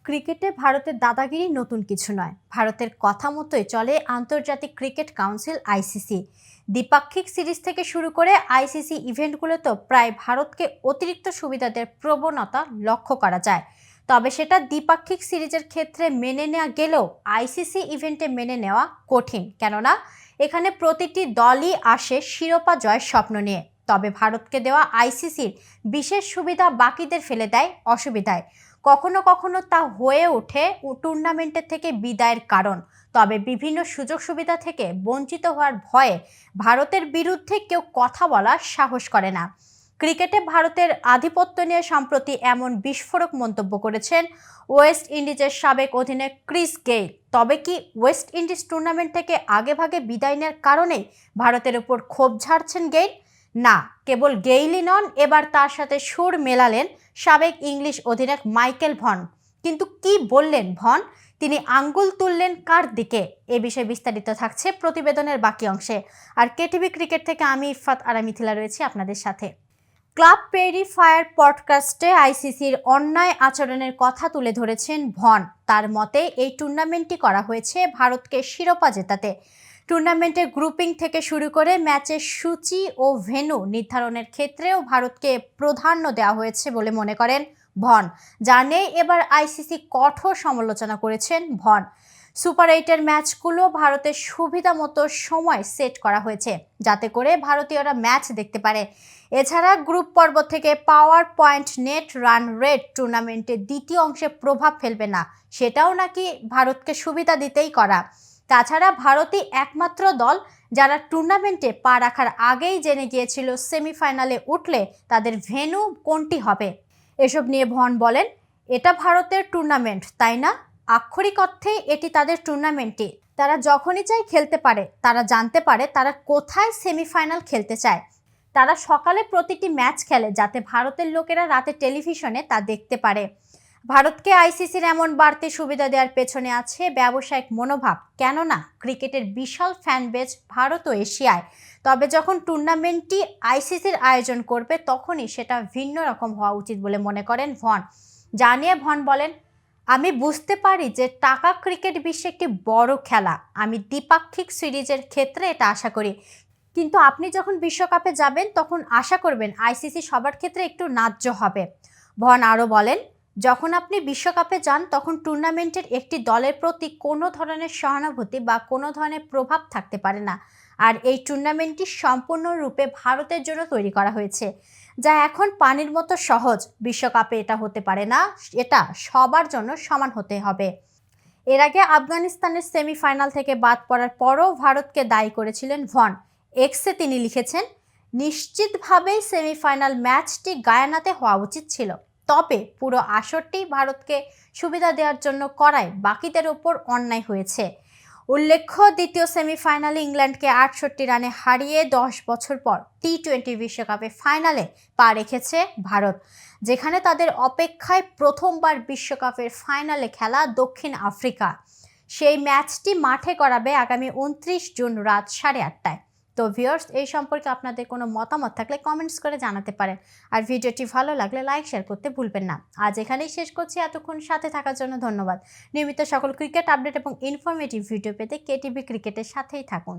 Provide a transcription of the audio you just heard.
ক্রিকেটে ভারতের দাদাগিরি নতুন কিছু নয়। ভারতের কথা মতোই চলে আন্তর্জাতিক ক্রিকেট কাউন্সিল আইসিসি। দ্বিপাক্ষিক সিরিজ থেকে শুরু করে আইসিসি ইভেন্টগুলোতেও প্রায় ভারতকে অতিরিক্ত সুবিধা দেওয়ার প্রবণতা লক্ষ্য করা যায়। তবে সেটা দ্বিপাক্ষিক সিরিজের ক্ষেত্রে মেনে নেওয়া গেলেও আইসিসি ইভেন্টে মেনে নেওয়া কঠিন, কেননা এখানে প্রতিটি দলই আসে শিরোপা জয়ের স্বপ্ন নিয়ে। তবে ভারতকে দেওয়া আইসিসির বিশেষ সুবিধা বাকিদের ফেলে দেয় অসুবিধায়। কখনো কখনো তা হয়ে ওঠে টুর্নামেন্টের থেকে বিদায়ের কারণ। তবে বিভিন্ন সুযোগ সুবিধা থেকে বঞ্চিত হওয়ার ভয়ে ভারতের বিরুদ্ধে কেউ কথা বলার সাহস করে না। ক্রিকেটে ভারতের আধিপত্য নিয়ে সম্প্রতি এমন বিস্ফোরক মন্তব্য করেছেন ওয়েস্ট ইন্ডিজের সাবেক অধিনায়ক ক্রিস গেইল। তবে কি ওয়েস্ট ইন্ডিজ টুর্নামেন্ট থেকে আগেভাগে বিদায় নেওয়ার কারণেই ভারতের উপর ক্ষোভ ঝাড়ছেন গেইল? না, কেবল গেইলই নন, এবার তার সাথে সুর মেলালেন সাবেক ইংলিশ অধিনায়ক মাইকেল ভন। কিন্তু কি বললেন ভন? তিনি আঙ্গুল তুললেন কার দিকে? এ বিষয়ে বিস্তারিত থাকছে প্রতিবেদনের বাকি অংশে। আর কেটিভি ক্রিকেট থেকে আমি ইফফাত আরা মিথিলা রয়েছি আপনাদের সাথে। ক্লাব পেরি ফায়ার পডকাস্টে আইসিসির অন্যায় আচরণের কথা তুলে ধরেছেন ভন। তার মতে এই টুর্নামেন্টটি করা হয়েছে ভারতকে শিরোপা জেতাতে। টুর্নামেন্টের গ্রুপিং থেকে শুরু করে ম্যাচের সূচি ও ভেন্যু নির্ধারণের ক্ষেত্রেও ভারতকে প্রাধান্য দেওয়া হয়েছে বলে মনে করেন ভন, যা নিয়ে এবার আইসিসি কঠোর সমালোচনা করেছেন ভন। সুপার 8-এর ম্যাচগুলো ভারতের সুবিধা মতো সময় সেট করা হয়েছে, যাতে করে ভারতীয়রা ম্যাচ দেখতে পারে। এছাড়া গ্রুপ পর্ব থেকে power point net run rate টুর্নামেন্টের দ্বিতীয় অংশে প্রভাব ফেলবে না, সেটাও নাকি ভারতকে সুবিধা দিতেই করা। তাছাড়া ভারতই একমাত্র দল যারা টুর্নামেন্টে পা রাখার আগেই জেনে গিয়েছিল সেমিফাইনালে উঠলে তাদের ভেন্যু কোনটি হবে। এসব নিয়ে ভন বলেন, এটা ভারতের টুর্নামেন্ট, তাই না? আক্ষরিক অর্থে এটি তাদের টুর্নামেন্টই। তারা যখনই চায় খেলতে পারে, তারা জানতে পারে তারা কোথায় সেমিফাইনাল খেলতে চায়। তারা সকালে প্রতিটি ম্যাচ খেলে যাতে ভারতের লোকেরা রাতে টেলিভিশনে তা দেখতে পারে। ভারতকে আইসিসির এমন বাড়তি সুবিধা দেওয়ার পেছনে আছে ব্যবসায়িক মনোভাব, কেননা ক্রিকেটের বিশাল ফ্যান বেজ ভারত ও এশিয়ায়। তবে যখন টুর্নামেন্টটি আইসিসির আয়োজন করবে তখনই সেটা ভিন্ন রকম হওয়া উচিত বলে মনে করেন ভন। জানিয়ে ভন বলেন, আমি বুঝতে পারি যে টাকা ক্রিকেট বিশ্বে একটি বড় খেলা। আমি দ্বিপাক্ষিক সিরিজের ক্ষেত্রে এটা আশা করি, কিন্তু আপনি যখন বিশ্বকাপে যাবেন তখন আশা করবেন আইসিসি সবার ক্ষেত্রে একটু ন্যায্য হবে। ভন আরও বলেন, যখন আপনি বিশ্বকাপে যান তখন টুর্নামেন্টের একটি দলের প্রতি কোনো ধরনের সহানুভূতি বা কোনো ধরনের প্রভাব থাকতে পারে না। আর এই টুর্নামেন্টটি সম্পূর্ণরূপে ভারতের জন্য তৈরি করা হয়েছে, যা এখন পানির মতো সহজ। বিশ্বকাপে এটা হতে পারে না, এটা সবার জন্য সমান হতে হবে। এর আগে আফগানিস্তানের সেমিফাইনাল থেকে বাদ পড়ার পরও ভারতকে দায়ী করেছিলেন ভন। এক্সে তিনি লিখেছেন, নিশ্চিতভাবেই সেমিফাইনাল ম্যাচটি গায়ানাতে হওয়া উচিত ছিল, তবে পুরো আসরটি ভারতকে সুবিধা দেওয়ার জন্য করায় বাকিদের ওপর অন্যায় হয়েছে। উল্লেখ্য, দ্বিতীয় সেমিফাইনালে ইংল্যান্ডকে 68 রানে হারিয়ে 10 বছর পর টি-20 বিশ্বকাপে ফাইনালে পা রেখেছে ভারত, যেখানে তাদের অপেক্ষায় প্রথমবার বিশ্বকাপের ফাইনালে খেলা দক্ষিণ আফ্রিকা। সেই ম্যাচটি মাঠে করাবে আগামী 29 জুন রাত 8:30টায়। তো ভিউয়ার্স, এই সম্পর্কে আপনাদের কোনো মতামত থাকলে কমেন্টস করে জানাতে পারেন। আর ভিডিওটি ভালো লাগলে লাইক শেয়ার করতে ভুলবেন না। আজ এখানেই শেষ করছি। এতক্ষণ সাথে থাকার জন্য ধন্যবাদ। নিয়মিত সকল ক্রিকেট আপডেট এবং ইনফরমেটিভ ভিডিও পেতে কেটিভি ক্রিকেটের সাথেই থাকুন।